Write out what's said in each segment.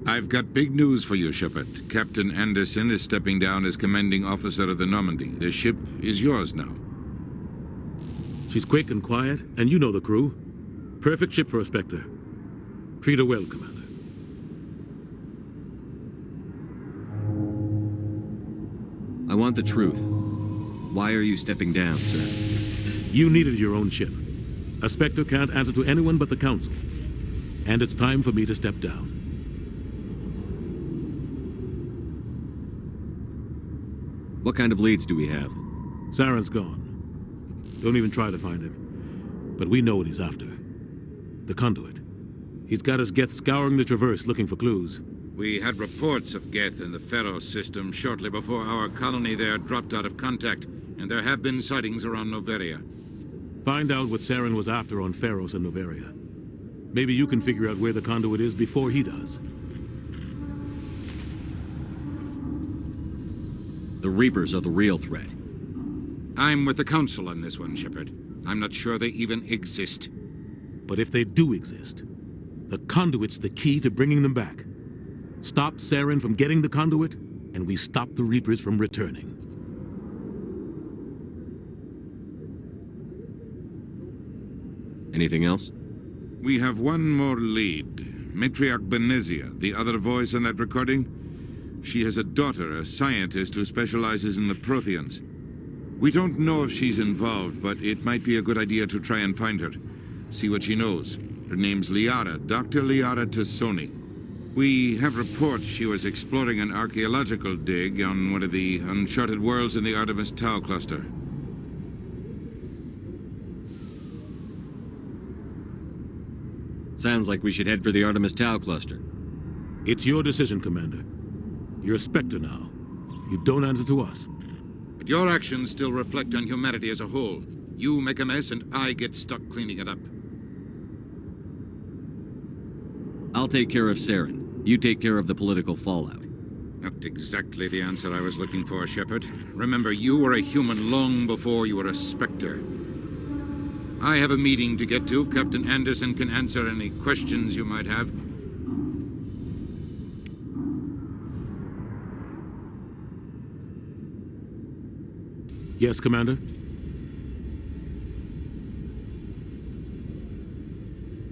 I've got big news for you, Shepard. Captain Anderson is stepping down as commanding officer of the Normandy. The ship is yours now. She's quick and quiet, and you know the crew. Perfect ship for a Spectre. Treat her well, Commander. I want the truth. Why are you stepping down, sir? You needed your own ship. A Spectre can't answer to anyone but the Council. And it's time for me to step down. What kind of leads do we have? Saren's gone. Don't even try to find him. But we know what he's after. The conduit. He's got his Geth scouring the Traverse looking for clues. We had reports of Geth in the Pharaoh system shortly before our colony there dropped out of contact, and there have been sightings around Noveria. Find out what Saren was after on Pharos and Noveria. Maybe you can figure out where the conduit is before he does. The Reapers are the real threat. I'm with the Council on this one, Shepard. I'm not sure they even exist. But if they do exist, the conduit's the key to bringing them back. Stop Saren from getting the conduit, and we stop the Reapers from returning. Anything else? We have one more lead. Matriarch Benezia, the other voice in that recording. She has a daughter, a scientist who specializes in the Protheans. We don't know if she's involved, but it might be a good idea to try and find her. See what she knows. Her name's Liara, Dr. Liara Tassoni. We have reports she was exploring an archaeological dig on one of the uncharted worlds in the Artemis Tau cluster. Sounds like we should head for the Artemis Tau cluster. It's your decision, Commander. You're a Spectre now. You don't answer to us. But your actions still reflect on humanity as a whole. You make a mess and I get stuck cleaning it up. I'll take care of Saren. You take care of the political fallout. Not exactly the answer I was looking for, Shepard. Remember, you were a human long before you were a Spectre. I have a meeting to get to. Captain Anderson can answer any questions you might have. Yes, Commander?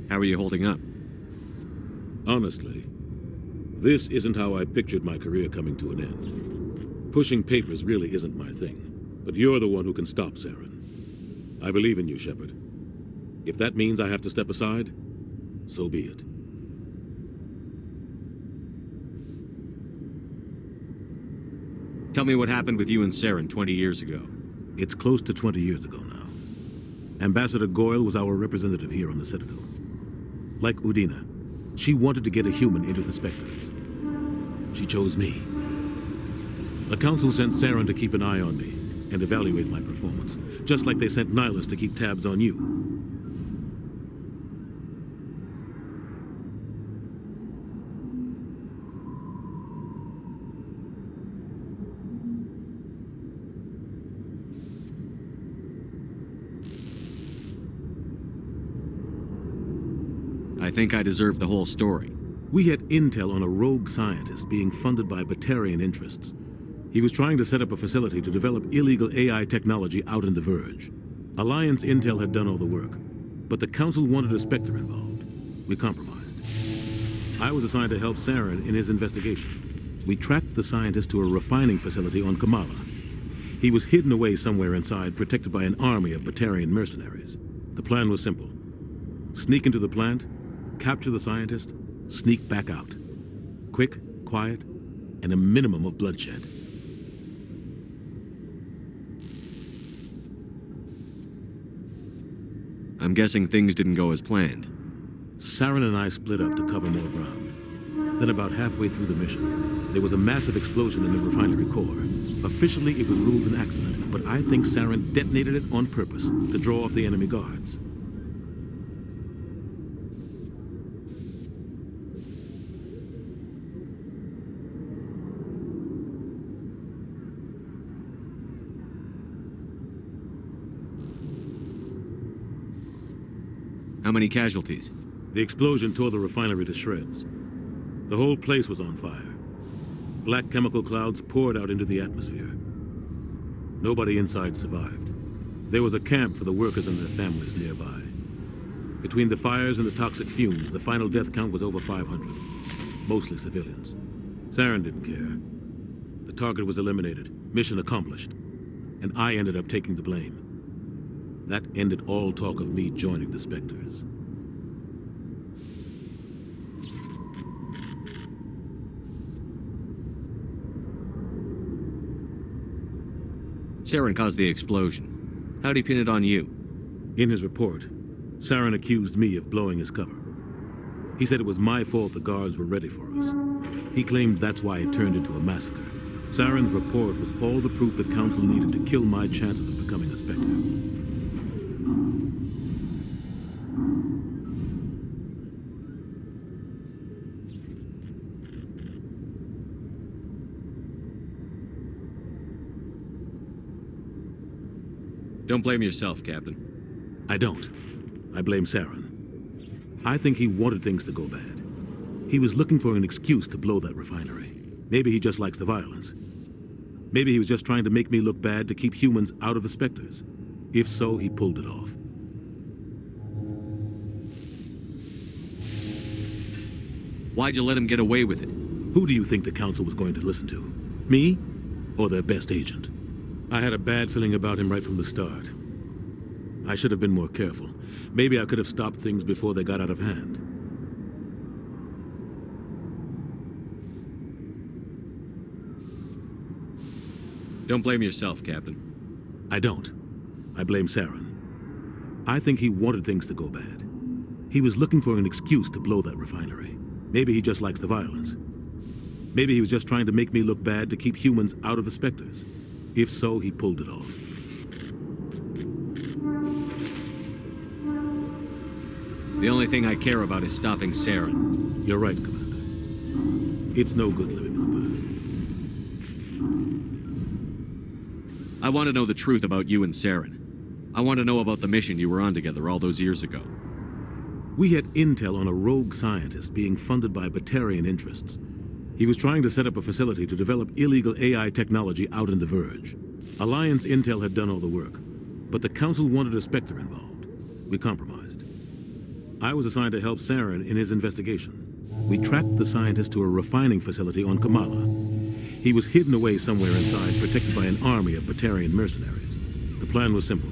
How are you holding up? Honestly, this isn't how I pictured my career coming to an end. Pushing papers really isn't my thing, but you're the one who can stop Saren. I believe in you, Shepard. If that means I have to step aside, so be it. Tell me what happened with you and Saren 20 years ago. It's close to 20 years ago now. Ambassador Goyle was our representative here on the Citadel. Like Udina, she wanted to get a human into the Spectres. She chose me. The Council sent Saren to keep an eye on me and evaluate my performance, just like they sent Nihilus to keep tabs on you. I think I deserve the whole story. We had intel on a rogue scientist being funded by Batarian interests. He was trying to set up a facility to develop illegal AI technology out in the Verge. Alliance intel had done all the work, but the Council wanted a Spectre involved. We compromised. I was assigned to help Saren in his investigation. We tracked the scientist to a refining facility on Kamala. He was hidden away somewhere inside, protected by an army of Batarian mercenaries. The plan was simple. Sneak into the plant, capture the scientist, sneak back out. Quick, quiet, and a minimum of bloodshed. I'm guessing things didn't go as planned. Saren and I split up to cover more ground. Then about halfway through the mission, there was a massive explosion in the refinery core. Officially, it was ruled an accident, but I think Saren detonated it on purpose to draw off the enemy guards. How many casualties? The explosion tore the refinery to shreds. The whole place was on fire. Black chemical clouds poured out into the atmosphere. Nobody inside survived. There was a camp for the workers and their families nearby. Between the fires and the toxic fumes, the final death count was over 500. Mostly civilians. Saren didn't care. The target was eliminated, mission accomplished. And I ended up taking the blame. That ended all talk of me joining the Spectres. Saren caused the explosion. How'd he pin it on you? In his report, Saren accused me of blowing his cover. He said it was my fault the guards were ready for us. He claimed that's why it turned into a massacre. Saren's report was all the proof the Council needed to kill my chances of becoming a Spectre. Don't blame yourself, Captain. I don't. I blame Saren. I think he wanted things to go bad. He was looking for an excuse to blow that refinery. Maybe he just likes the violence. Maybe he was just trying to make me look bad to keep humans out of the Spectres. If so, he pulled it off. Why'd you let him get away with it? Who do you think the Council was going to listen to? Me? Or their best agent? I had a bad feeling about him right from the start. I should have been more careful. Maybe I could have stopped things before they got out of hand. Don't blame yourself, Captain. I don't. I blame Saren. I think he wanted things to go bad. He was looking for an excuse to blow that refinery. Maybe he just likes the violence. Maybe he was just trying to make me look bad to keep humans out of the Spectres. If so, he pulled it off. The only thing I care about is stopping Saren. You're right, Commander. It's no good living in the past. I want to know the truth about you and Saren. I want to know about the mission you were on together all those years ago. We had intel on a rogue scientist being funded by Batarian interests. He was trying to set up a facility to develop illegal AI technology out in the Verge. Alliance intel had done all the work, but the Council wanted a Spectre involved. We compromised. I was assigned to help Saren in his investigation. We tracked the scientist to a refining facility on Kamala. He was hidden away somewhere inside, protected by an army of Batarian mercenaries. The plan was simple.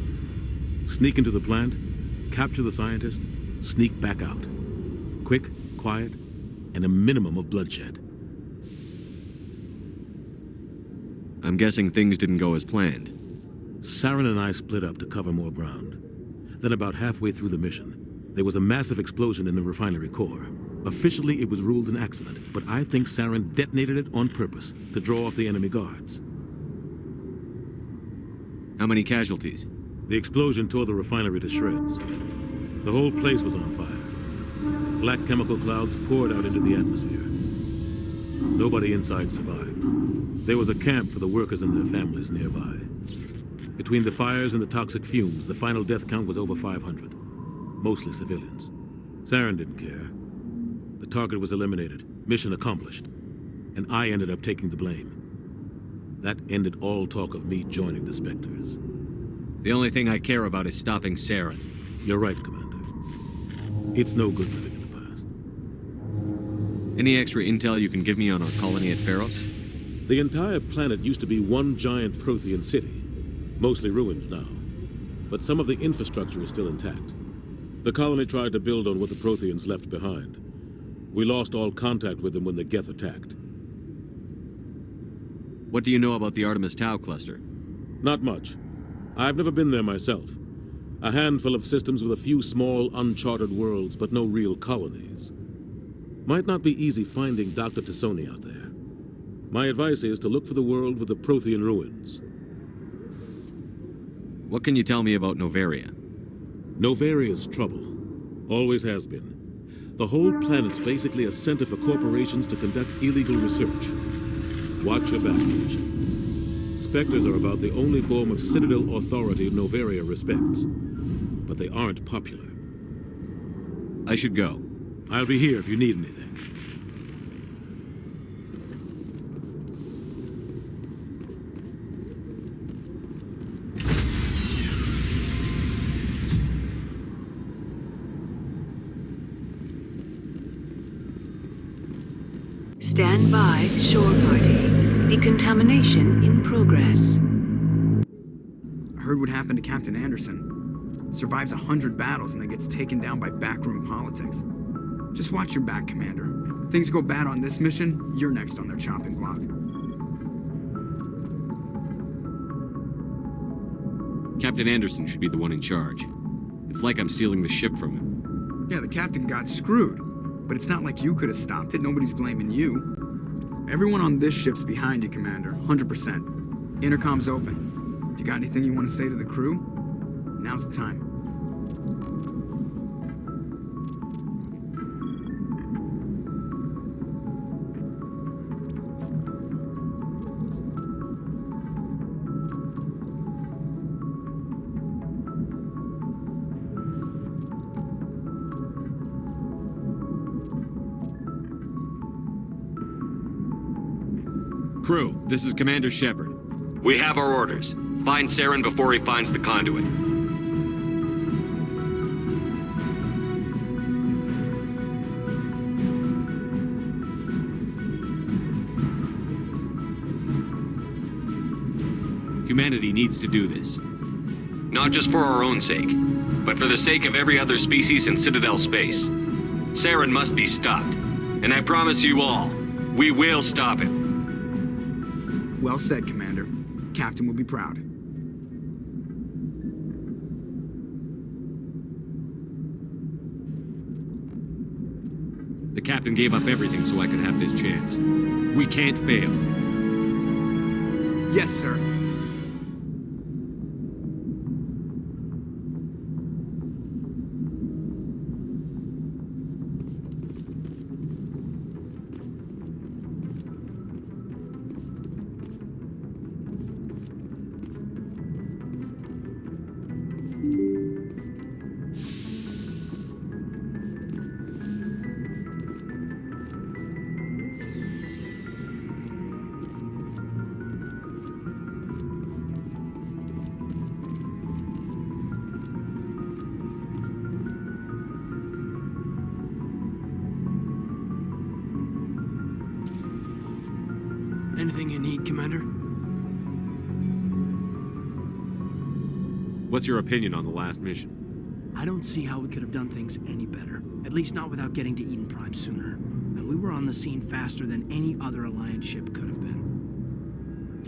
Sneak into the plant, capture the scientist, sneak back out. Quick, quiet, and a minimum of bloodshed. I'm guessing things didn't go as planned. Saren and I split up to cover more ground. Then about halfway through the mission, there was a massive explosion in the refinery core. Officially, it was ruled an accident, but I think Saren detonated it on purpose to draw off the enemy guards. How many casualties? The explosion tore the refinery to shreds. The whole place was on fire. Black chemical clouds poured out into the atmosphere. Nobody inside survived. There was a camp for the workers and their families nearby. Between the fires and the toxic fumes, the final death count was over 500. Mostly civilians. Saren didn't care. The target was eliminated, mission accomplished. And I ended up taking the blame. That ended all talk of me joining the Spectres. The only thing I care about is stopping Saren. You're right, Commander. It's no good living in the past. Any extra intel you can give me on our colony at Pharos? The entire planet used to be one giant Prothean city. Mostly ruins now. But some of the infrastructure is still intact. The colony tried to build on what the Protheans left behind. We lost all contact with them when the Geth attacked. What do you know about the Artemis Tau cluster? Not much. I've never been there myself. A handful of systems with a few small, uncharted worlds, but no real colonies. Might not be easy finding Dr. Tassoni out there. My advice is to look for the world with the Prothean ruins. What can you tell me about Noveria? Noveria's trouble. Always has been. The whole planet's basically a center for corporations to conduct illegal research. Watch your back, Leadership. Spectres are about the only form of Citadel authority Noveria respects. But they aren't popular. I should go. I'll be here if you need anything. Stand by, shore party. Decontamination in progress. I heard what happened to Captain Anderson. Survives 100 battles and then gets taken down by backroom politics. Just watch your back, Commander. Things go bad on this mission, you're next on their chopping block. Captain Anderson should be the one in charge. It's like I'm stealing the ship from him. Yeah, the captain got screwed. But it's not like you could have stopped it. Nobody's blaming you. Everyone on this ship's behind you, Commander. 100%. Intercom's open. If you got anything you want to say to the crew, now's the time. Crew, this is Commander Shepard. We have our orders. Find Saren before he finds the conduit. Humanity needs to do this. Not just for our own sake, but for the sake of every other species in Citadel space. Saren must be stopped. And I promise you all, we will stop him. Well said, Commander. Captain will be proud. The captain gave up everything so I could have this chance. We can't fail. Yes, sir. Anything you need, Commander? What's your opinion on the last mission? I don't see how we could have done things any better. At least not without getting to Eden Prime sooner. And we were on the scene faster than any other Alliance ship could have been.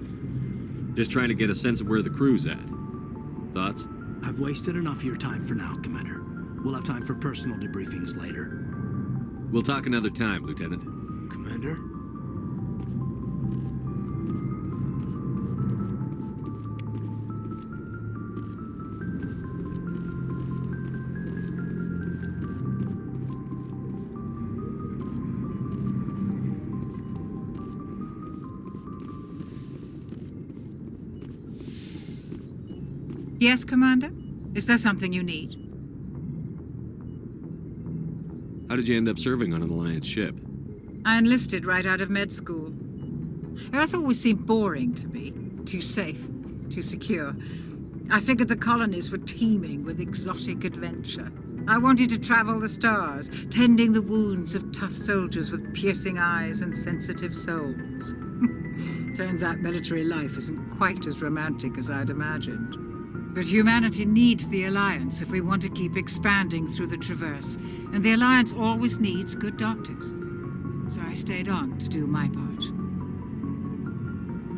Just trying to get a sense of where the crew's at. Thoughts? I've wasted enough of your time for now, Commander. We'll have time for personal debriefings later. We'll talk another time, Lieutenant. Commander? Yes, Commander? Is there something you need? How did you end up serving on an Alliance ship? I enlisted right out of med school. Earth always seemed boring to me. Too safe, too secure. I figured the colonies were teeming with exotic adventure. I wanted to travel the stars, tending the wounds of tough soldiers with piercing eyes and sensitive souls. Turns out military life isn't quite as romantic as I'd imagined. But humanity needs the Alliance if we want to keep expanding through the Traverse, and the Alliance always needs good doctors. So I stayed on to do my part.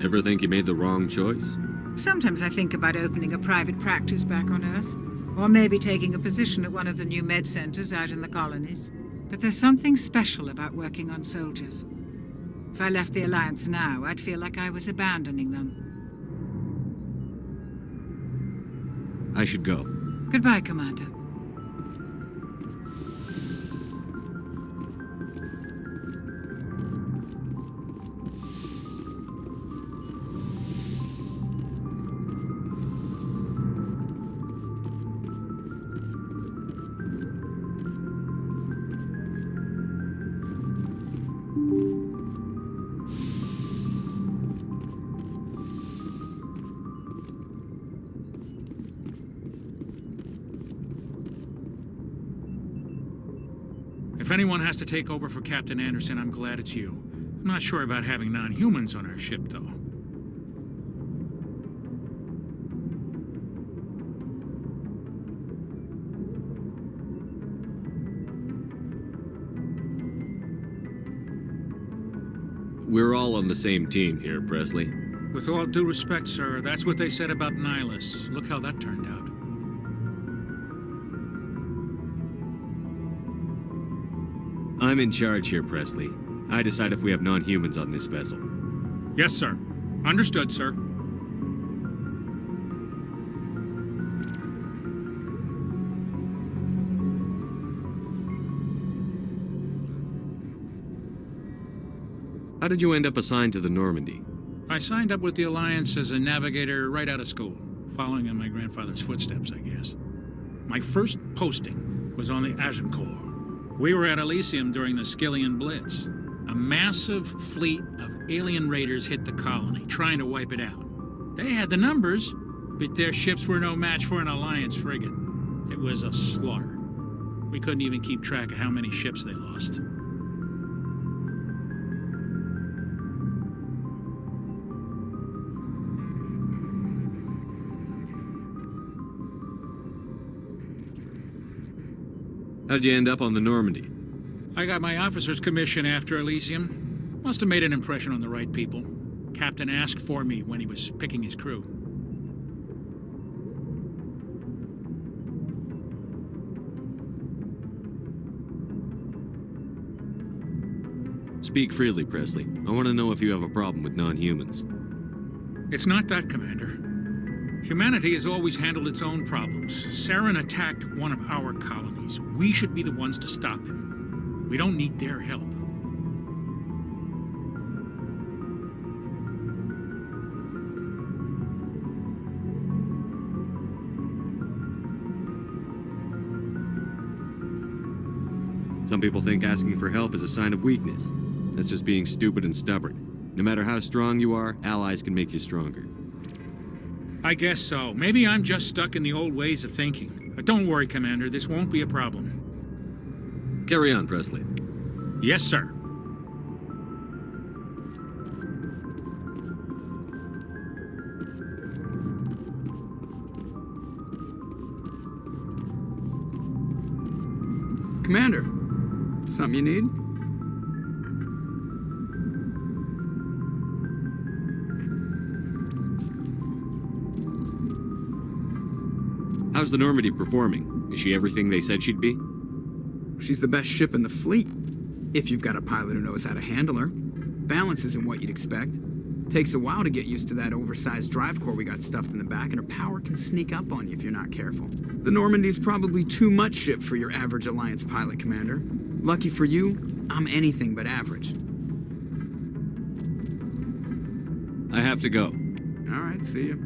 Ever think you made the wrong choice? Sometimes I think about opening a private practice back on Earth, or maybe taking a position at one of the new med centers out in the colonies. But there's something special about working on soldiers. If I left the Alliance now, I'd feel like I was abandoning them. I should go. Goodbye, Commander. If anyone has to take over for Captain Anderson, I'm glad it's you. I'm not sure about having non-humans on our ship, though. We're all on the same team here, Presley. With all due respect, sir, that's what they said about Nihilus. Look how that turned out. I'm in charge here, Presley. I decide if we have non-humans on this vessel. Yes, sir. Understood, sir. How did you end up assigned to the Normandy? I signed up with the Alliance as a navigator right out of school, following in my grandfather's footsteps, I guess. My first posting was on the Agincourt. We were at Elysium during the Skillian Blitz. A massive fleet of alien raiders hit the colony, trying to wipe it out. They had the numbers, but their ships were no match for an Alliance frigate. It was a slaughter. We couldn't even keep track of how many ships they lost. How'd you end up on the Normandy? I got my officer's commission after Elysium. Must have made an impression on the right people. Captain asked for me when he was picking his crew. Speak freely, Presley. I want to know if you have a problem with non-humans. It's not that, Commander. Humanity has always handled its own problems. Saren attacked one of our colonies. We should be the ones to stop him. We don't need their help. Some people think asking for help is a sign of weakness. That's just being stupid and stubborn. No matter how strong you are, allies can make you stronger. I guess so. Maybe I'm just stuck in the old ways of thinking. But don't worry, Commander. This won't be a problem. Carry on, Presley. Yes, sir. Commander, something you need? How's the Normandy performing? Is she everything they said she'd be? She's the best ship in the fleet, if you've got a pilot who knows how to handle her. Balance isn't what you'd expect. Takes a while to get used to that oversized drive core we got stuffed in the back, and her power can sneak up on you if you're not careful. The Normandy's probably too much ship for your average Alliance pilot, Commander. Lucky for you, I'm anything but average. I have to go. All right, see you.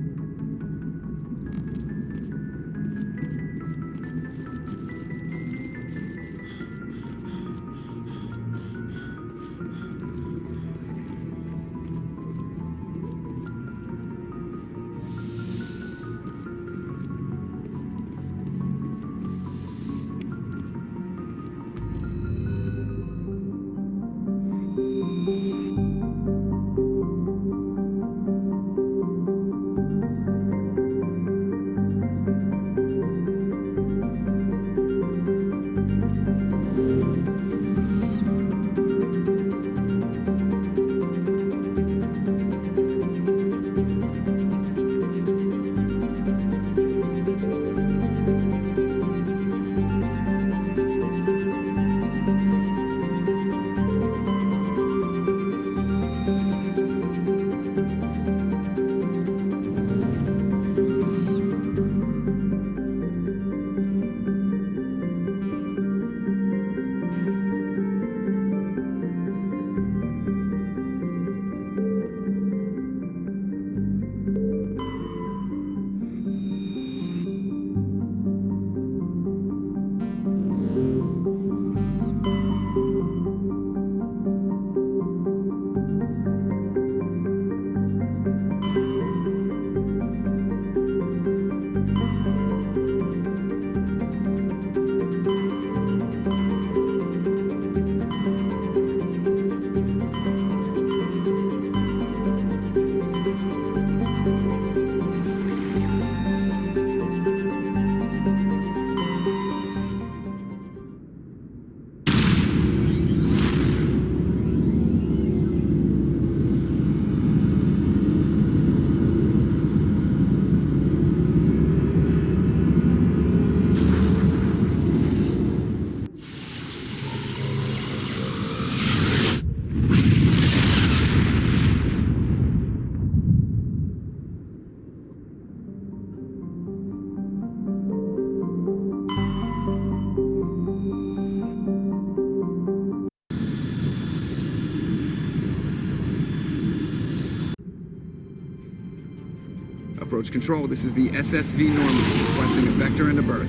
Approach control, this is the SSV Normandy, requesting a vector and a berth.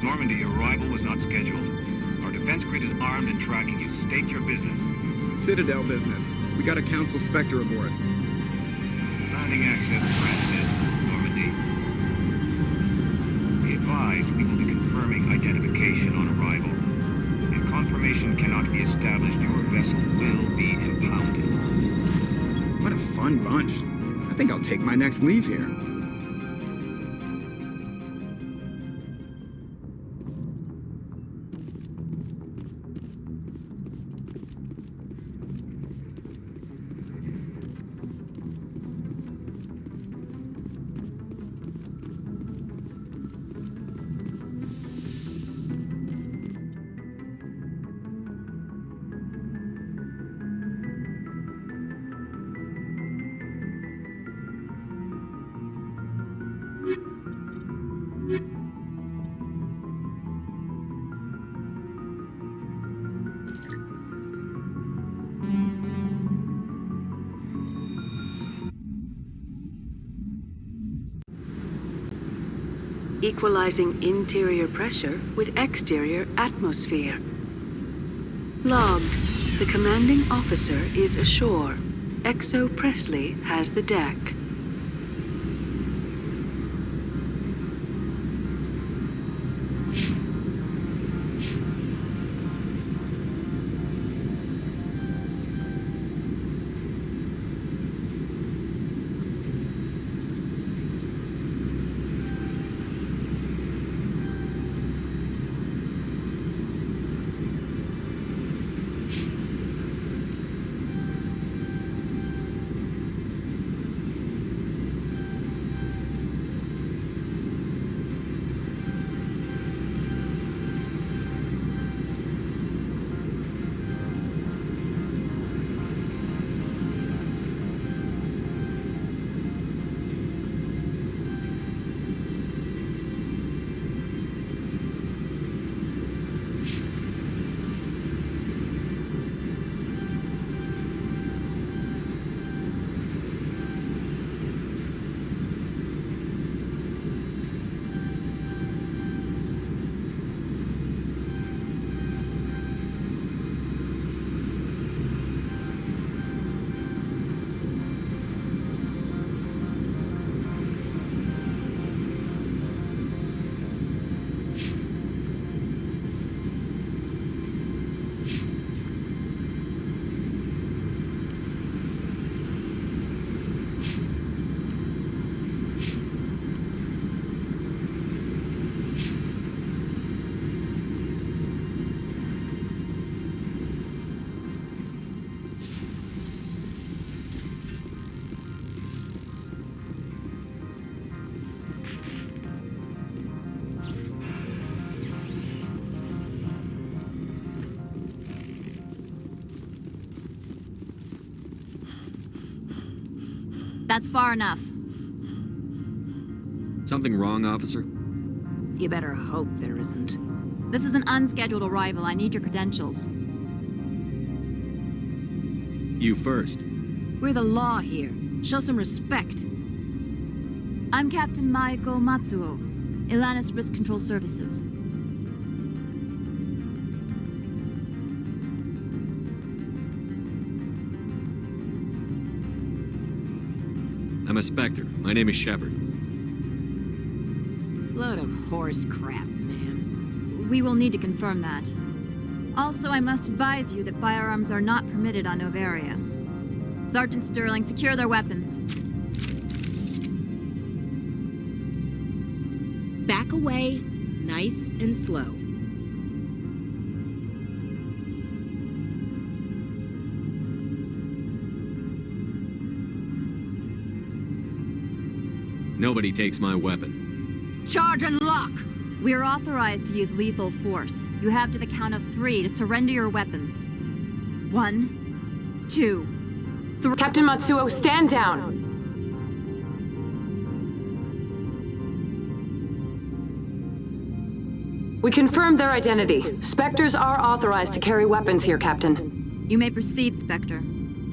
Normandy, your arrival was not scheduled. Our defense grid is armed and tracking you. State your business. Citadel business. We got a Council Spectre aboard. Landing access granted, Normandy. Be advised, we will be confirming identification on arrival. If confirmation cannot be established, your vessel will be impounded. What a fun bunch. I think I'll take my next leave here. Equalizing interior pressure with exterior atmosphere. Logged. The commanding officer is ashore. Exo Presley has the deck. That's far enough. Something wrong, officer? You better hope there isn't. This is an unscheduled arrival. I need your credentials. You first. We're the law here. Show some respect. I'm Captain Maiko Matsuo, Ilanis Risk Control Services. I'm a Spectre. My name is Shepard. Load of horse crap, man. We will need to confirm that. Also, I must advise you that firearms are not permitted on Noveria. Sergeant Sterling, secure their weapons. Back away, nice and slow. Nobody takes my weapon. Charge and lock! We are authorized to use lethal force. You have to the count of 3 to surrender your weapons. 1, 2, 3. Captain Matsuo, stand down! We confirmed their identity. Spectres are authorized to carry weapons here, Captain. You may proceed, Spectre.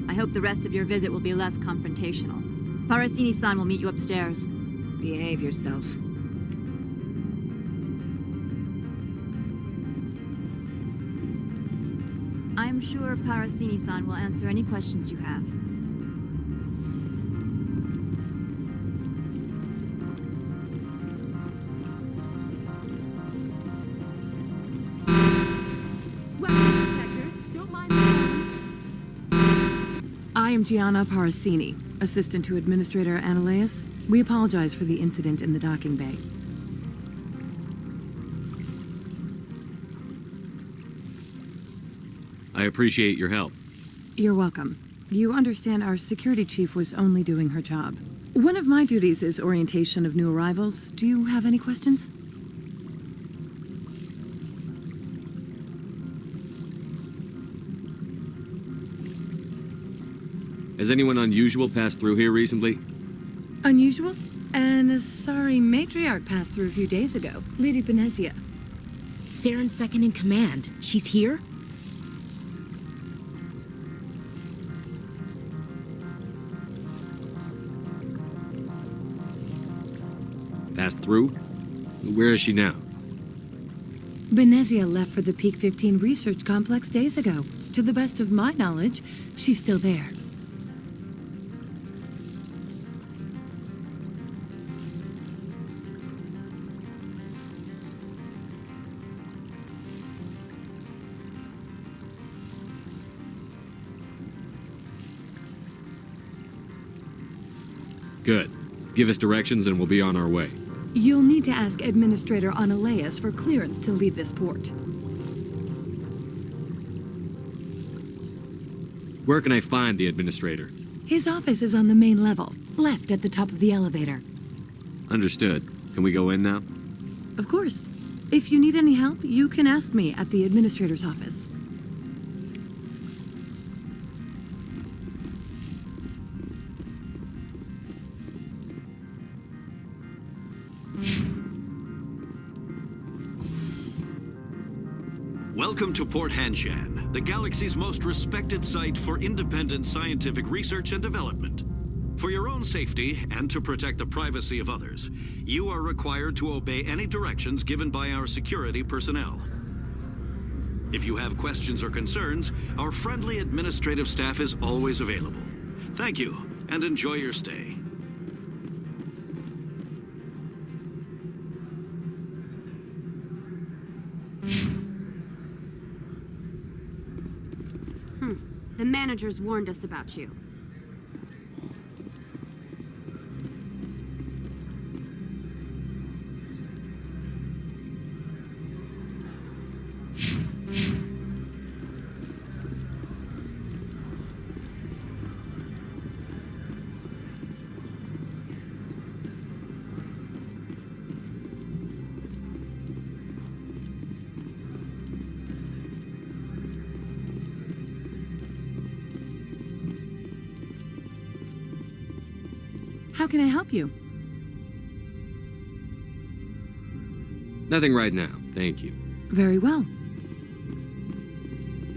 I hope the rest of your visit will be less confrontational. Parasini-san will meet you upstairs. Behave yourself. I'm sure Parasini-san will answer any questions you have. I am Gianna Parasini, assistant to Administrator Ananias. We apologize for the incident in the docking bay. I appreciate your help. You're welcome. You understand our security chief was only doing her job. One of my duties is orientation of new arrivals. Do you have any questions? Has anyone unusual passed through here recently? Unusual? And a sorry matriarch passed through a few days ago. Lady Benezia. Saren's second in command. She's here? Passed through? Where is she now? Benezia left for the Peak 15 research complex days ago. To the best of my knowledge, she's still there. Good. Give us directions and we'll be on our way. You'll need to ask Administrator Ananias for clearance to leave this port. Where can I find the administrator? His office is on the main level, left at the top of the elevator. Understood. Can we go in now? Of course. If you need any help, you can ask me at the administrator's office. Welcome to Port Hanshan, the galaxy's most respected site for independent scientific research and development. For your own safety and to protect the privacy of others, you are required to obey any directions given by our security personnel. If you have questions or concerns, our friendly administrative staff is always available. Thank you, and enjoy your stay. The managers warned us about you. How can I help you? Nothing right now, thank you. Very well.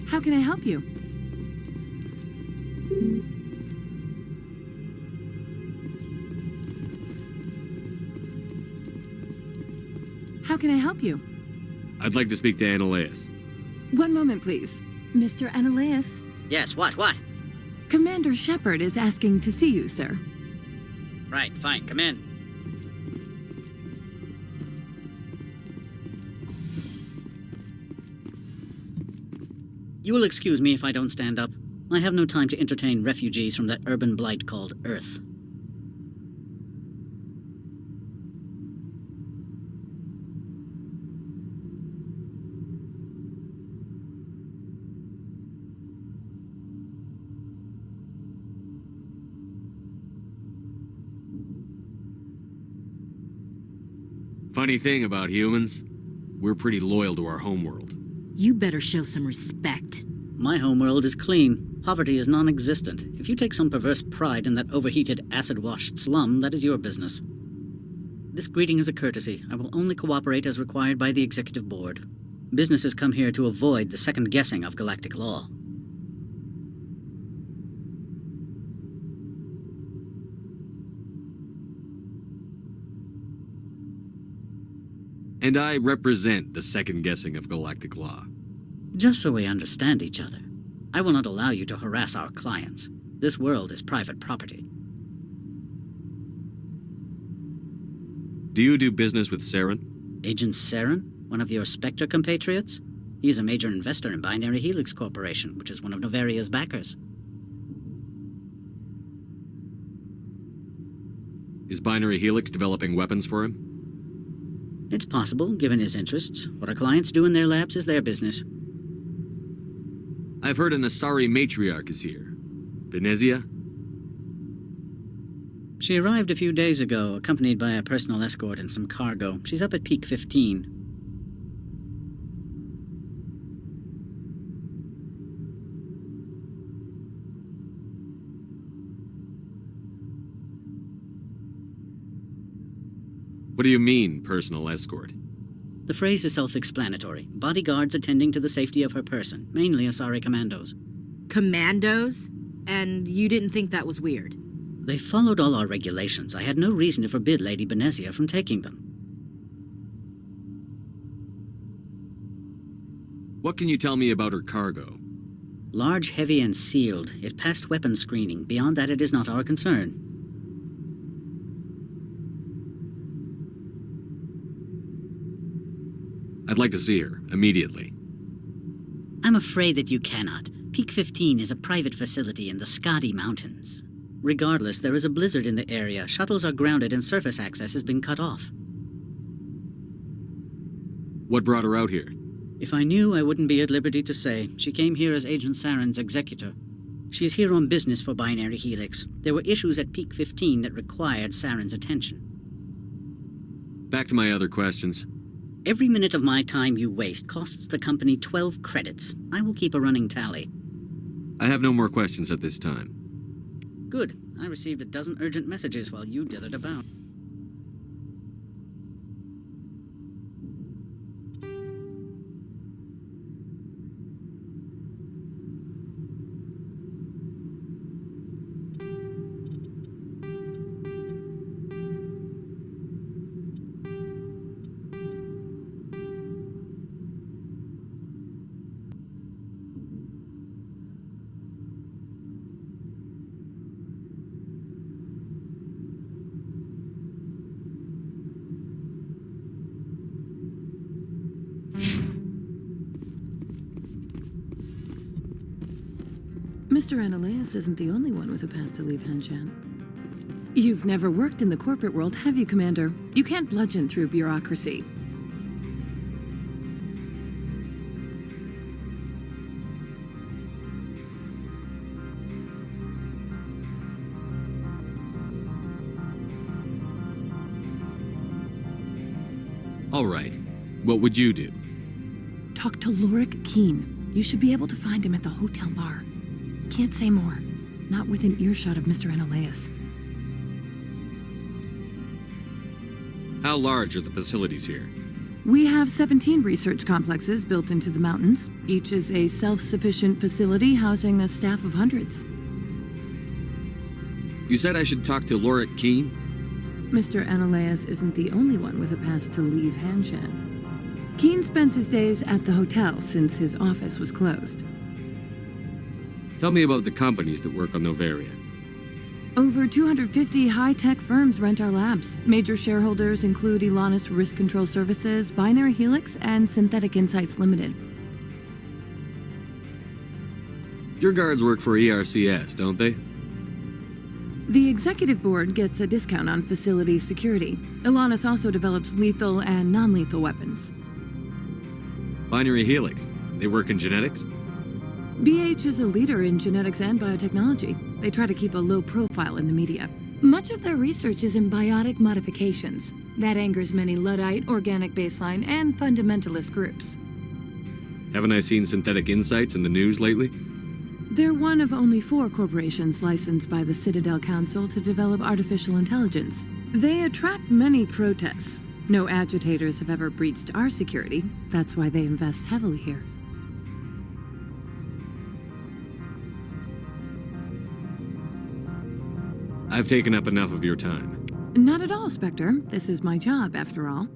How can I help you? How can I help you? I'd like to speak to Ananias. One moment, please. Mr. Ananias? Yes, what? Commander Shepard is asking to see you, sir. Right, fine, come in. You will excuse me if I don't stand up. I have no time to entertain refugees from that urban blight called Earth. Funny thing about humans, we're pretty loyal to our homeworld. You better show some respect. My homeworld is clean. Poverty is non-existent. If you take some perverse pride in that overheated, acid-washed slum, that is your business. This greeting is a courtesy. I will only cooperate as required by the Executive Board. Businesses come here to avoid the second guessing of galactic law. . And I represent the second guessing of galactic law. Just so we understand each other, I will not allow you to harass our clients. This world is private property. Do you do business with Saren? Agent Saren? One of your Spectre compatriots? He is a major investor in Binary Helix Corporation, which is one of Noveria's backers. Is Binary Helix developing weapons for him? It's possible, given his interests. What our clients do in their labs is their business. I've heard an Asari matriarch is here. Venezia? She arrived a few days ago, accompanied by a personal escort and some cargo. She's up at Peak 15. What do you mean, personal escort? The phrase is self-explanatory. Bodyguards attending to the safety of her person, mainly Asari commandos. Commandos? And you didn't think that was weird? They followed all our regulations. I had no reason to forbid Lady Benezia from taking them. What can you tell me about her cargo? Large, heavy, and sealed. It passed weapons screening. Beyond that, it is not our concern. I'd like to see her, immediately. I'm afraid that you cannot. Peak 15 is a private facility in the Skadi Mountains. Regardless, there is a blizzard in the area. Shuttles are grounded and surface access has been cut off. What brought her out here? If I knew, I wouldn't be at liberty to say. She came here as Agent Saren's executor. She's here on business for Binary Helix. There were issues at Peak 15 that required Saren's attention. Back to my other questions. Every minute of my time you waste costs the company 12 credits. I will keep a running tally. I have no more questions at this time. Good. I received a dozen urgent messages while you dithered about. Mr. Ananias isn't the only one with a pass to leave Hanshan. You've never worked in the corporate world, have you, Commander? You can't bludgeon through bureaucracy. All right. What would you do? Talk to Lorik Keen. You should be able to find him at the hotel bar. Can't say more. Not within earshot of Mr. Ananias. How large are the facilities here? We have 17 research complexes built into the mountains. Each is a self-sufficient facility housing a staff of hundreds. You said I should talk to Lorik Keen? Mr. Ananias isn't the only one with a pass to leave Hanshan. Keen spends his days at the hotel since his office was closed. Tell me about the companies that work on Noveria. Over 250 high-tech firms rent our labs. Major shareholders include Elanis Risk Control Services, Binary Helix, and Synthetic Insights Limited. Your guards work for ERCS, don't they? The executive board gets a discount on facility security. Elanis also develops lethal and non-lethal weapons. Binary Helix. They work in genetics? BH is a leader in genetics and biotechnology. They try to keep a low profile in the media. Much of their research is in biotic modifications. That angers many Luddite, organic baseline, and fundamentalist groups. Haven't I seen Synthetic Insights in the news lately? They're one of only 4 corporations licensed by the Citadel Council to develop artificial intelligence. They attract many protests. No agitators have ever breached our security. That's why they invest heavily here. I've taken up enough of your time. Not at all, Spectre. This is my job, after all.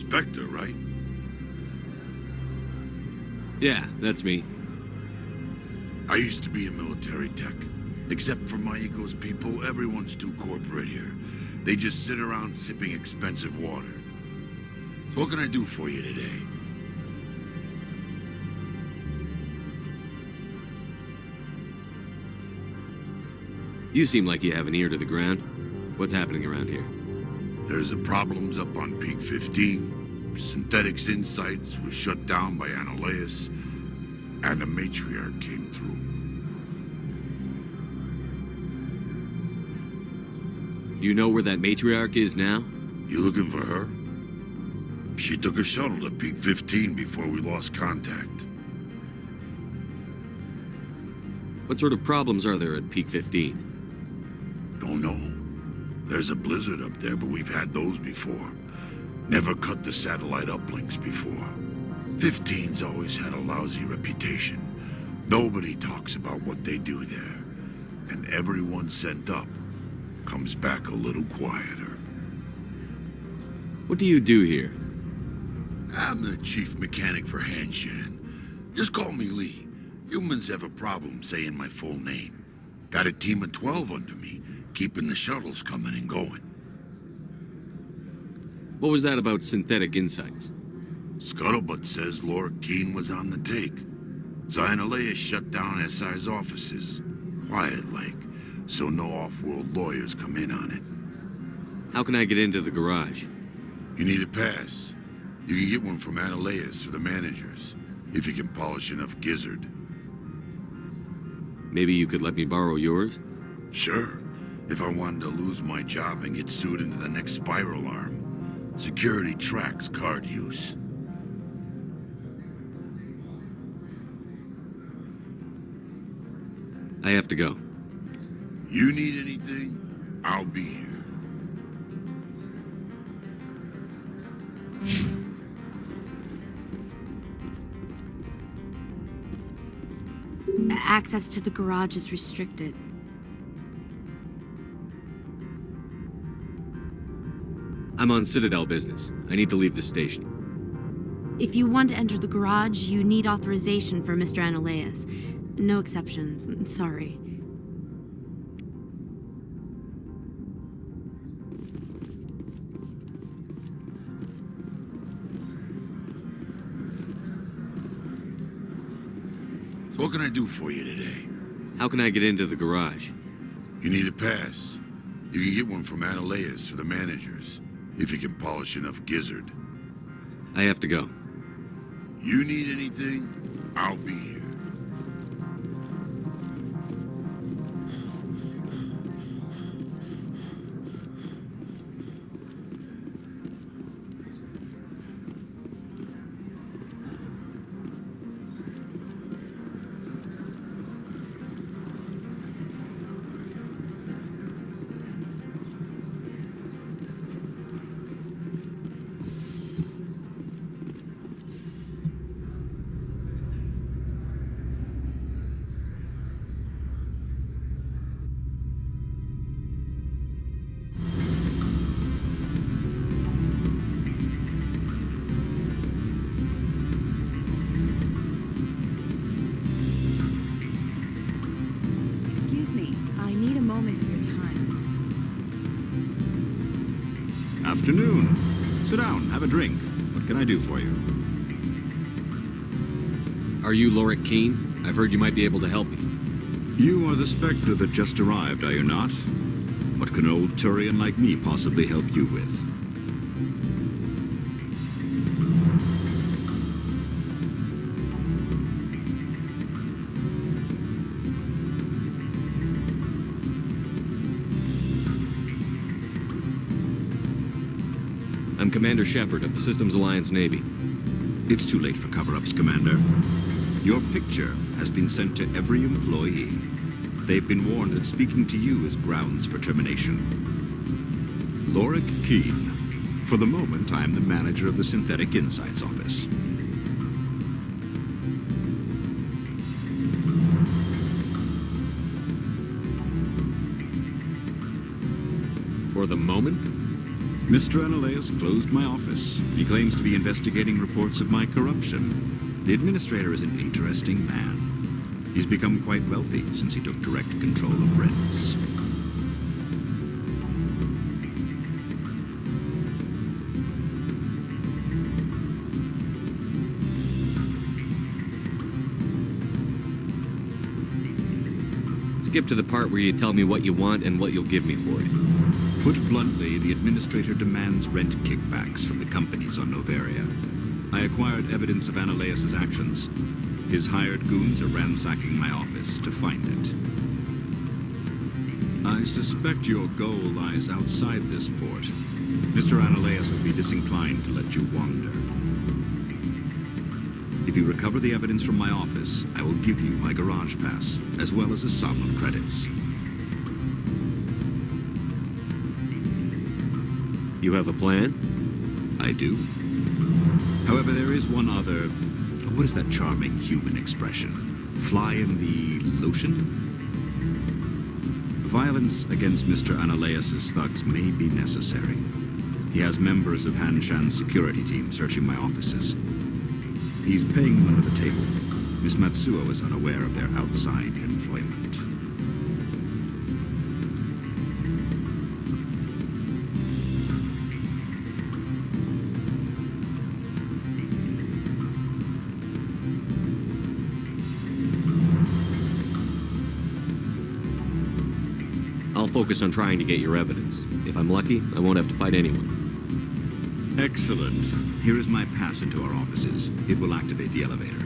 Spectre, right? Yeah, that's me. I used to be in military tech. Except for my ego's people, everyone's too corporate here. They just sit around sipping expensive water. So what can I do for you today? You seem like you have an ear to the ground. What's happening around here? There's the problems up on Peak 15. Synthetics Insights was shut down by Annihilus, and the matriarch came through. Do you know where that matriarch is now? You looking for her? She took a shuttle to Peak 15 before we lost contact. What sort of problems are there at Peak 15? Don't know. There's a blizzard up there, but we've had those before. Never cut the satellite uplinks before. 15's always had a lousy reputation. Nobody talks about what they do there. And everyone sent up comes back a little quieter. What do you do here? I'm the chief mechanic for Hanshan. Just call me Lee. Humans have a problem saying my full name. Got a team of 12 under me, keeping the shuttles coming and going. What was that about Synthetic Insights? Scuttlebutt says Laura Keene was on the take. Zionalea shut down SI's offices, quiet-like, so no off-world lawyers come in on it. How can I get into the garage? You need a pass. You can get one from Annihilus or the managers, if you can polish enough gizzard. Maybe you could let me borrow yours? Sure. If I wanted to lose my job and get sued into the next spiral arm. Security tracks card use. I have to go. You need anything? I'll be here. Access to the garage is restricted. I'm on Citadel business. I need to leave the station. If you want to enter the garage, you need authorization for Mr. Annihilus. No exceptions. I'm sorry. So what can I do for you today? How can I get into the garage? You need a pass. You can get one from Annihilus or the managers, if you can polish enough gizzard. I have to go. You need anything? I'll be here. Afternoon. Sit down, have a drink. What can I do for you? Are you Laura Keene? I've heard you might be able to help me. You are the Spectre that just arrived, are you not? What can an old Turian like me possibly help you with? I'm Commander Shepard of the Systems Alliance Navy. It's too late for cover-ups, Commander. Your picture has been sent to every employee. They've been warned that speaking to you is grounds for termination. Lorik Keene. For the moment, I am the manager of the Synthetic Insights Office. For the moment? Mr. Analaeus closed my office. He claims to be investigating reports of my corruption. The administrator is an interesting man. He's become quite wealthy since he took direct control of rents. Skip to the part where you tell me what you want and what you'll give me for it. Put bluntly, the administrator demands rent kickbacks from the companies on Noveria. I acquired evidence of Analaeus' actions. His hired goons are ransacking my office to find it. I suspect your goal lies outside this port. Mr. Analaeus would be disinclined to let you wander. If you recover the evidence from my office, I will give you my garage pass, as well as a sum of credits. You have a plan? I do. However, there is one other... What is that charming human expression? Fly in the lotion? Violence against Mr. Analaeus' thugs may be necessary. He has members of Hanshan's security team searching my offices. He's paying them under the table. Miss Matsuo is unaware of their outside employment. I'll focus on trying to get your evidence. If I'm lucky, I won't have to fight anyone. Excellent. Here is my pass into our offices. It will activate the elevator.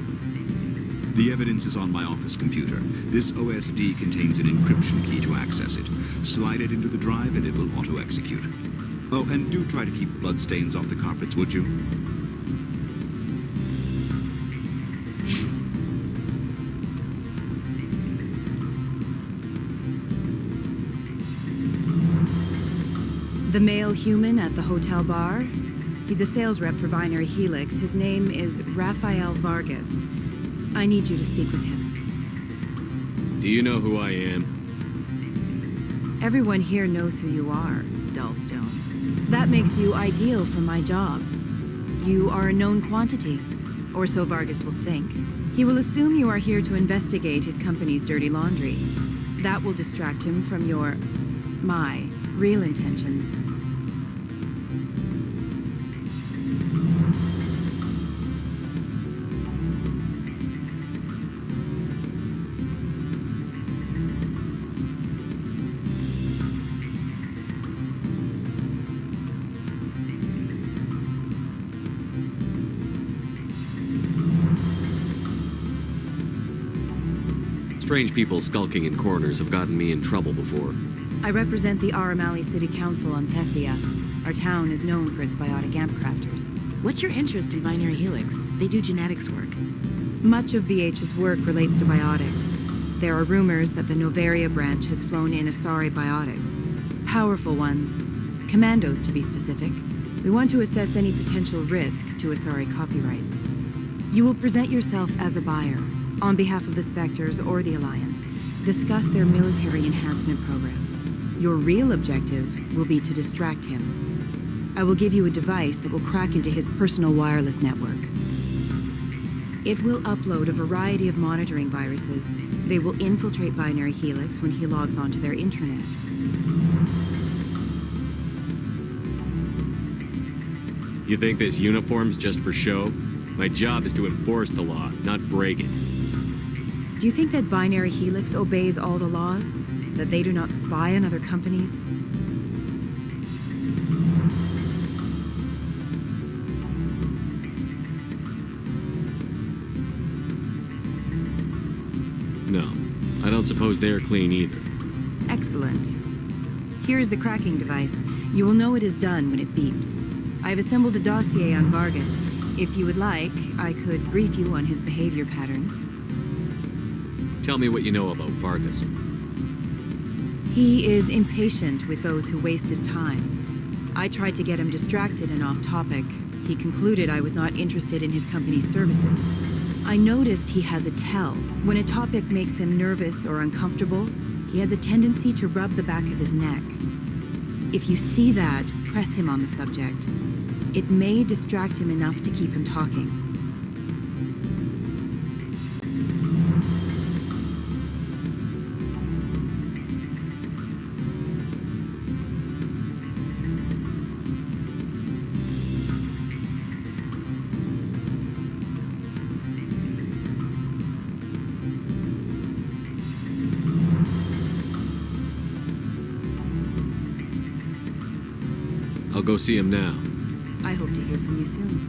The evidence is on my office computer. This OSD contains an encryption key to access it. Slide it into the drive and it will auto-execute. Oh, and do try to keep bloodstains off the carpets, would you? The male human at the hotel bar? He's a sales rep for Binary Helix. His name is Rafael Vargas. I need you to speak with him. Do you know who I am? Everyone here knows who you are, Dullstone. That makes you ideal for my job. You are a known quantity, or so Vargas will think. He will assume you are here to investigate his company's dirty laundry. That will distract him from my real intentions. Strange people skulking in corners have gotten me in trouble before. I represent the Aramali City Council on Thessia. Our town is known for its biotic amp crafters. What's your interest in Binary Helix? They do genetics work. Much of BH's work relates to biotics. There are rumors that the Noveria branch has flown in Asari biotics. Powerful ones. Commandos, to be specific. We want to assess any potential risk to Asari copyrights. You will present yourself as a buyer, on behalf of the Spectres or the Alliance. Discuss their military enhancement programs. Your real objective will be to distract him. I will give you a device that will crack into his personal wireless network. It will upload a variety of monitoring viruses. They will infiltrate Binary Helix when he logs onto their intranet. You think this uniform's just for show? My job is to enforce the law, not break it. Do you think that Binary Helix obeys all the laws? That they do not spy on other companies? No, I don't suppose they're clean either. Excellent. Here is the cracking device. You will know it is done when it beeps. I have assembled a dossier on Vargas. If you would like, I could brief you on his behavior patterns. Tell me what you know about Vargas. He is impatient with those who waste his time. I tried to get him distracted and off topic. He concluded I was not interested in his company's services. I noticed he has a tell. When a topic makes him nervous or uncomfortable, he has a tendency to rub the back of his neck. If you see that, press him on the subject. It may distract him enough to keep him talking. I'll go see him now. I hope to hear from you soon.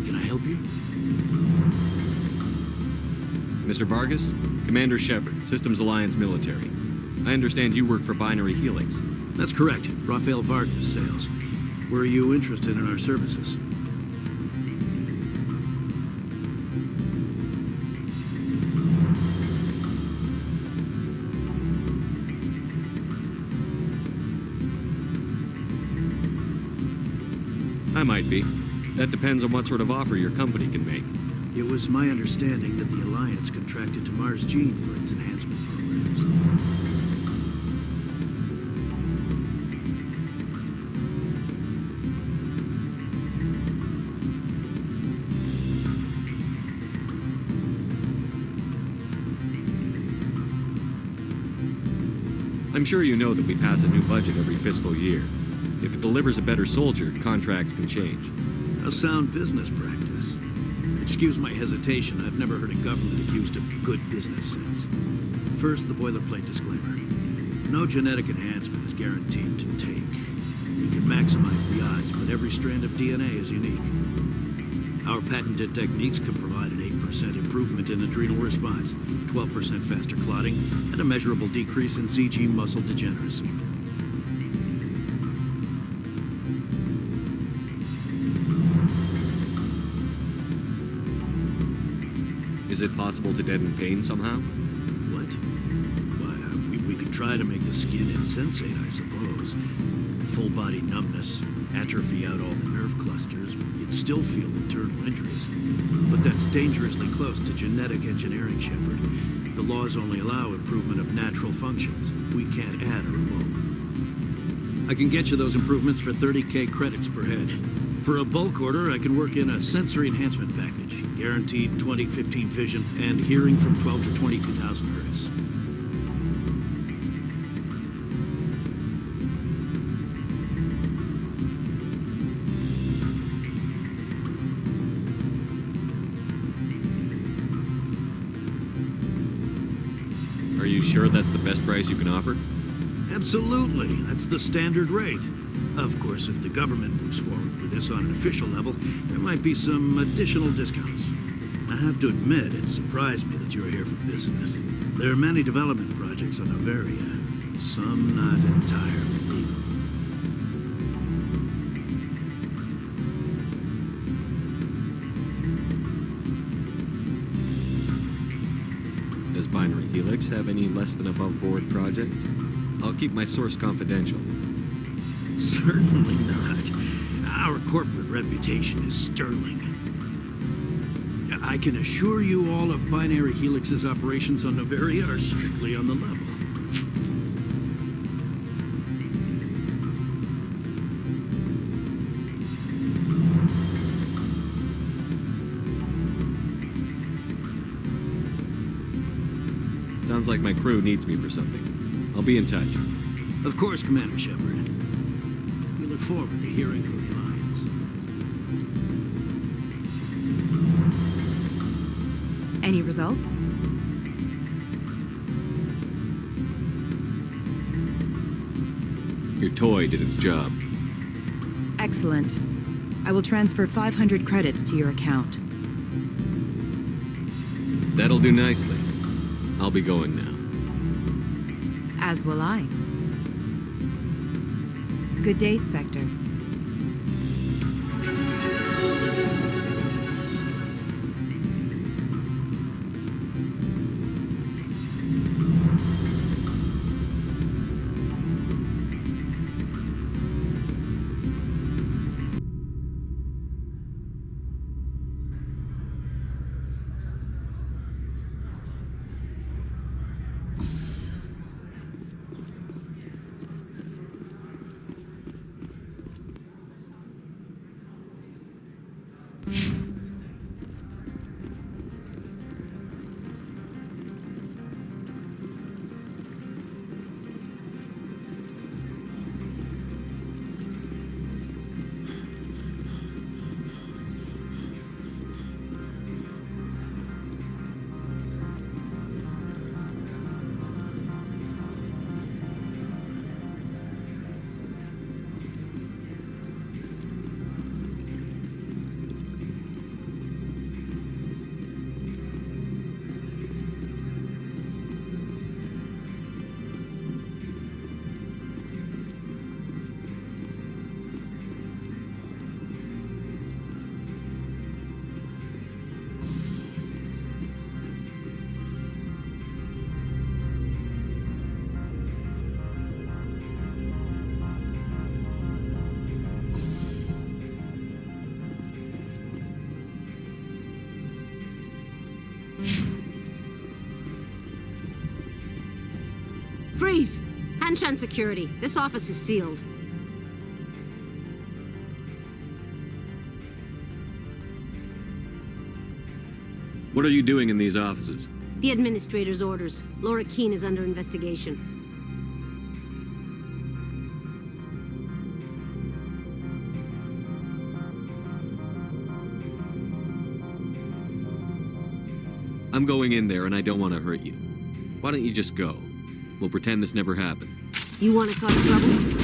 Can I help you? Mr. Vargas? Commander Shepard, Systems Alliance Military. I understand you work for Binary Helix. That's correct. Rafael Vargas, sales. Were you interested in our services? I might be. That depends on what sort of offer your company can make. It was my understanding that the Alliance contracted to Mars Gene for its enhancement programs. I'm sure you know that we pass a new budget every fiscal year. If it delivers a better soldier, contracts can change. A sound business practice. Excuse my hesitation, I've never heard a government accused of good business sense. First, the boilerplate disclaimer. No genetic enhancement is guaranteed to take. You can maximize the odds, but every strand of DNA is unique. Our patented techniques can provide an 8% improvement in adrenal response, 12% faster clotting, and a measurable decrease in CG muscle degeneracy. Is it possible to deaden pain somehow? What? Why, we could try to make the skin insensate, I suppose. Full body numbness, atrophy out all the nerve clusters, you'd still feel internal injuries. But that's dangerously close to genetic engineering, Shepard. The laws only allow improvement of natural functions. We can't add or remove. I can get you those improvements for 30K credits per head. For a bulk order, I can work in a sensory enhancement package, guaranteed 20/15 vision, and hearing from 12 to 22,000 hertz. Are you sure that's the best price you can offer? Absolutely. That's the standard rate. Of course, if the government moves forward with this on an official level, there might be some additional discounts. I have to admit, it surprised me that you were here for business. There are many development projects on Noveria, some not entirely legal. Does Binary Helix have any less than above-board projects? I'll keep my source confidential. Certainly not. Our corporate reputation is sterling. I can assure you all of Binary Helix's operations on Noveria are strictly on the level. Sounds like my crew needs me for something. I'll be in touch. Of course, Commander Shepard. We look forward to hearing from the Alliance. Any results? Your toy did its job. Excellent. I will transfer 500 credits to your account. That'll do nicely. I'll be going now. As will I. Good day, Spectre. Freeze! Hanshan security. This office is sealed. What are you doing in these offices? The administrator's orders. Laura Keene is under investigation. I'm going in there and I don't want to hurt you. Why don't you just go? We'll pretend this never happened. You want to cause trouble?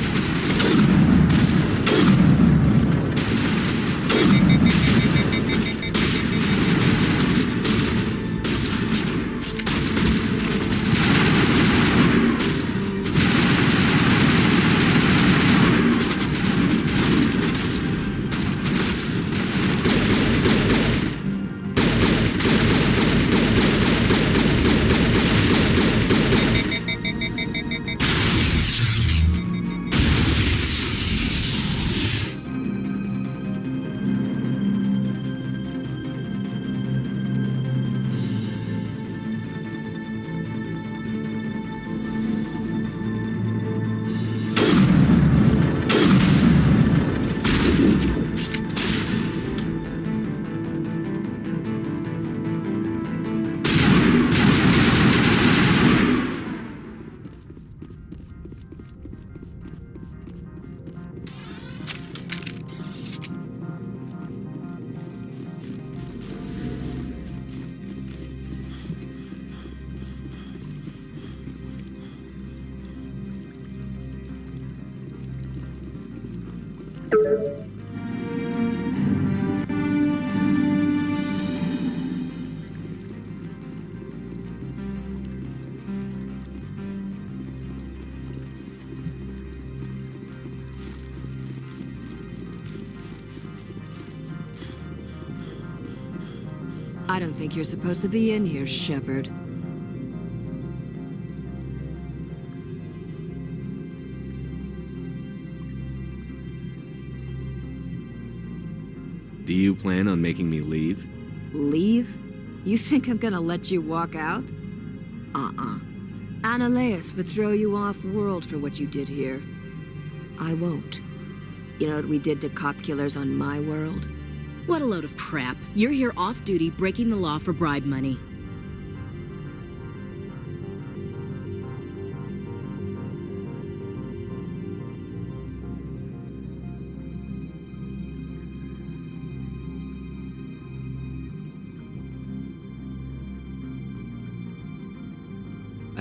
I don't think you're supposed to be in here, Shepard. Do you plan on making me leave? Leave? You think I'm gonna let you walk out? Annaleus would throw you off-world for what you did here. I won't. You know what we did to cop killers on my world? What a load of crap. You're here off-duty, breaking the law for bribe money.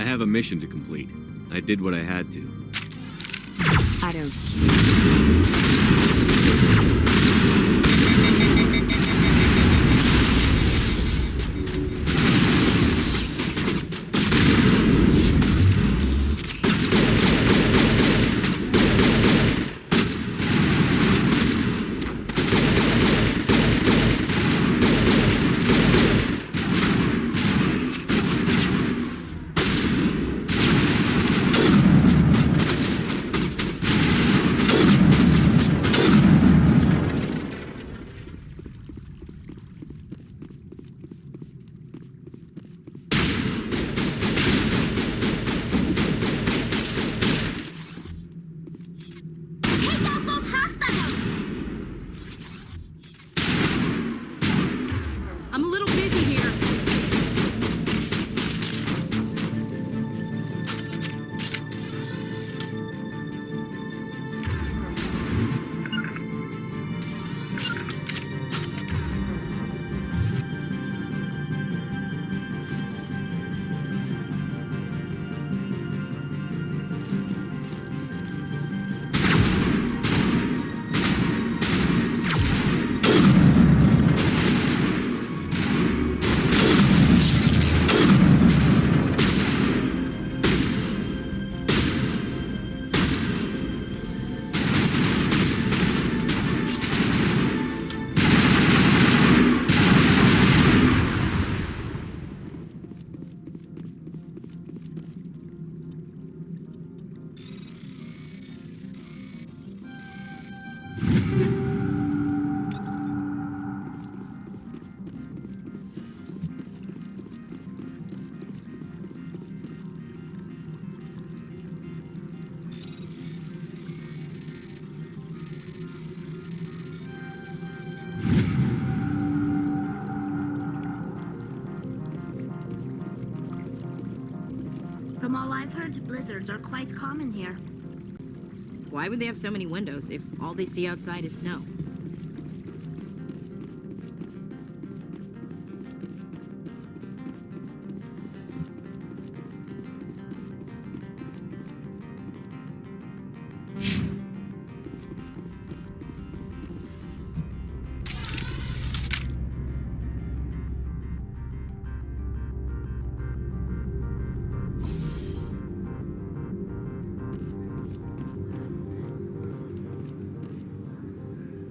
I have a mission to complete. I did what I had to. I don't I'm a little busy here. From all I've heard, blizzards are quite common here. Why would they have so many windows if all they see outside is snow?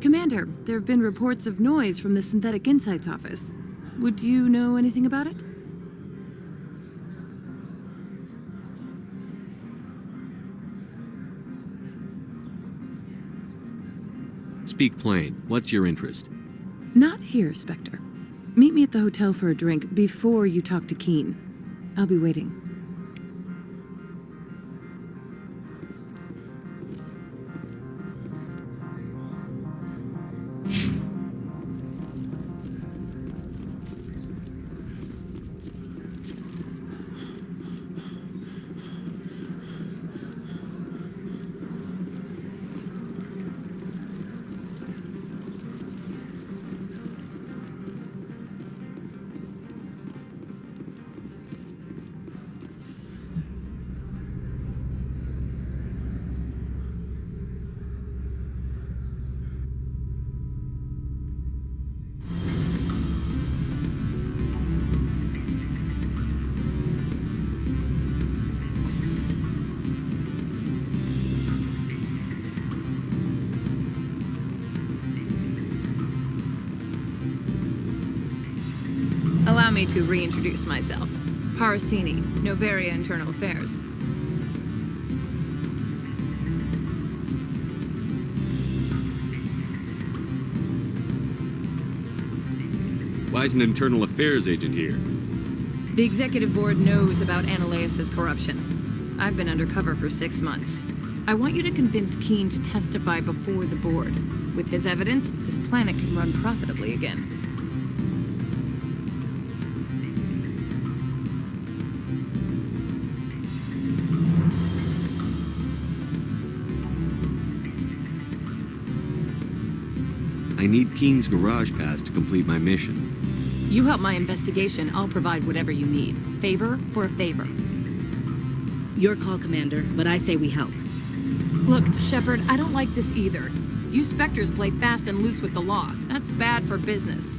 Commander, there have been reports of noise from the Synthetic Insights office. Would you know anything about it? Speak plain. What's your interest? Not here, Spectre. Meet me at the hotel for a drink before you talk to Keen. I'll be waiting. Allow me to reintroduce myself. Parasini, Noveria Internal Affairs. Why is an internal affairs agent here? The executive board knows about Ananias' corruption. I've been undercover for 6 months. I want you to convince Keen to testify before the board. With his evidence, this planet can run profitably again. I need Keen's garage pass to complete my mission. You help my investigation, I'll provide whatever you need. Favor for a favor. Your call, Commander, but I say we help. Look, Shepard, I don't like this either. You Spectres play fast and loose with the law. That's bad for business.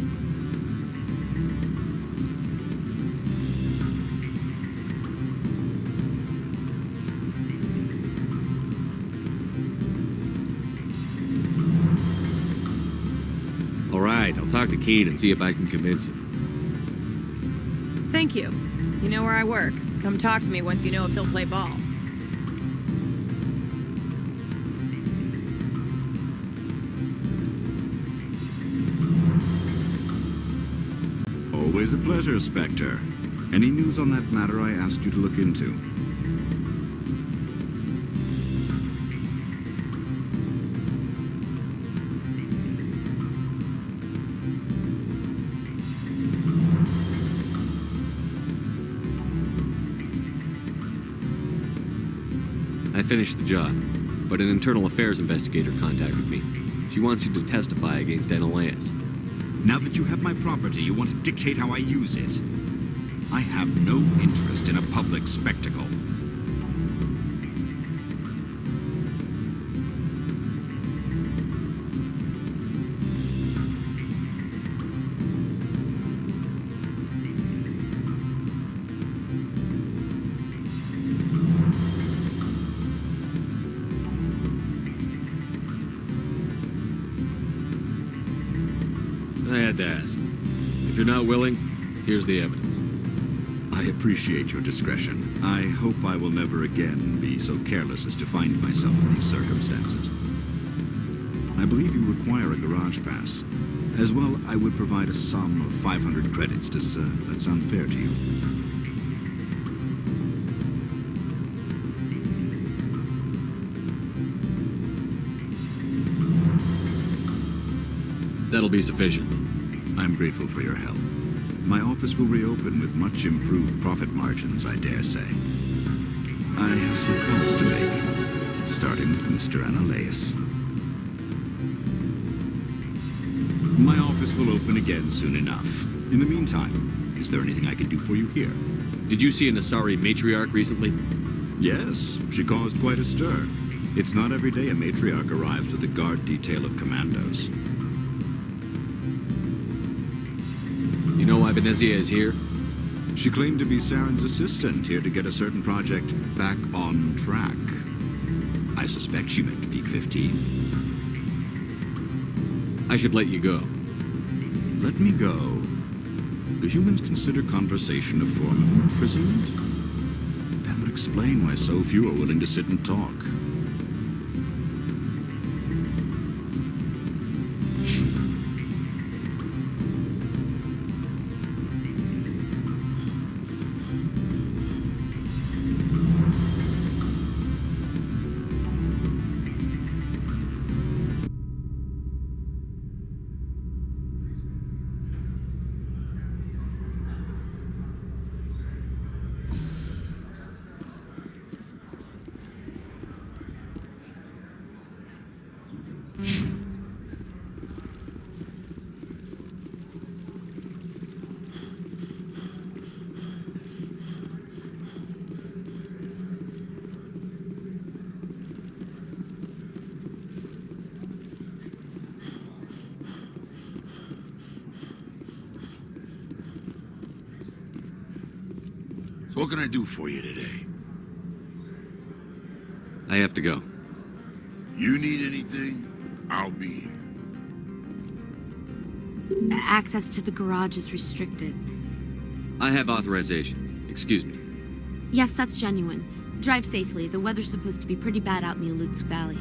All right, I'll talk to Keen and see if I can convince him. Thank you. You know where I work. Come talk to me once you know if he'll play ball. Always a pleasure, Spectre. Any news on that matter I asked you to look into? I finished the job, but an internal affairs investigator contacted me. She wants you to testify against Analaeus. Now that you have my property, you want to dictate how I use it. I have no interest in a public spectacle. I had to ask. If you're not willing, here's the evidence. I appreciate your discretion. I hope I will never again be so careless as to find myself in these circumstances. I believe you require a garage pass. As well, I would provide a sum of 500 credits. Does that sound fair to you? That'll be sufficient. I'm grateful for your help. My office will reopen with much improved profit margins, I dare say. I have some calls to make, starting with Mr. Analaeus. My office will open again soon enough. In the meantime, is there anything I can do for you here? Did you see an Asari matriarch recently? Yes, she caused quite a stir. It's not every day a matriarch arrives with a guard detail of commandos. You know why Benezia is here? She claimed to be Saren's assistant, here to get a certain project back on track. I suspect she meant Peak 15. I should let you go. Let me go? Do humans consider conversation a form of imprisonment? That would explain why so few are willing to sit and talk. So what can I do for you today? I have to go. You need anything, I'll be here. Access to the garage is restricted. I have authorization. Excuse me. Yes, that's genuine. Drive safely. The weather's supposed to be pretty bad out in the Alutsk Valley.